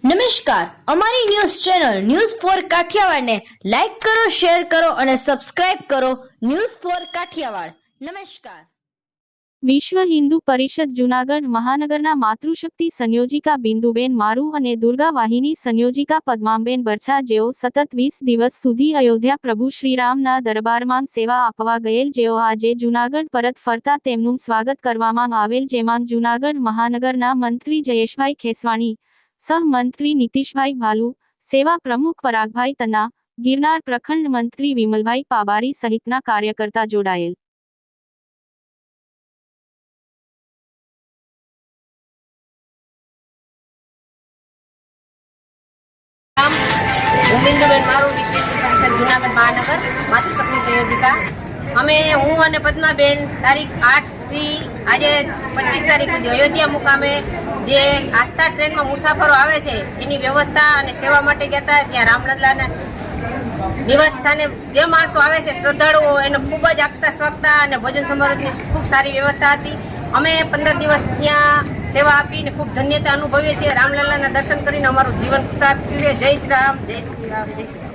નમસ્કાર, અમારી news channel news for Kathiawad ને લાઈક કરો, શેર કરો અને સબસ્ક્રાઇબ કરો. News for Kathiawad. નમસ્કાર. વિશ્વ હિન્દુ પરિષદ જૂનાગઢ મહાનગરના માતૃશક્તિ સંયોજિકા બિંદુબેન મારુ અને દુર્ગા વાહિની સંયોજિકા પદ્માબેન બરછા, જેઓ સતત 20 દિવસ સુધી અયોધ્યા પ્રભુ શ્રીરામના દરબારમાં સેવા આપવા ગયેલ, જેઓ આજે જૂનાગઢ પરત ફરતા તેમનું સ્વાગત કરવામાં આવેલ, જેમાં જૂનાગઢ મહાનગરના મંત્રી જયેશભાઈ ખેસવાણી, સહમંત્રી નીતિશભાઈ ભાલુ, સેવા પ્રમુખ પરાગભાઈ તન્ના, ગિરનાર પ્રખંડ મંત્રી વિમલભાઈ પાબારી સહિતના કાર્યકર્તા જોડાયેલ. હું બિંદુબેન મારુ, વિશ્વ હિન્દુ પરિષદ જૂનાગઢ મહાનગર માતૃશક્તિ સંયોજિકા. હું અને પદ્માબેન તારીખ 8 થી આજે 25 તારીખ સુધી અયોધ્યા મુકામે જે આસ્થા ટ્રેનમાં મુસાફરો આવે છે એની વ્યવસ્થા અને સેવા માટે ગયા હતા. ત્યાં રામલલ્લાના નિવાસ સ્થાને જે માણસો આવે છે, શ્રદ્ધાળુઓ, એને ખૂબ જ આગતા સ્વાગતા અને ભોજન સમારોહની ખૂબ સારી વ્યવસ્થા હતી. અમે 15 દિવસ ત્યાં સેવા આપીને ખૂબ ધન્યતા અનુભવીએ છીએ. રામલલ્લાના દર્શન કરીને અમારું જીવન કૃતાર્થ થયું છે. જય શ્રી રામ, જય શ્રી રામ, જય શ્રી રામ.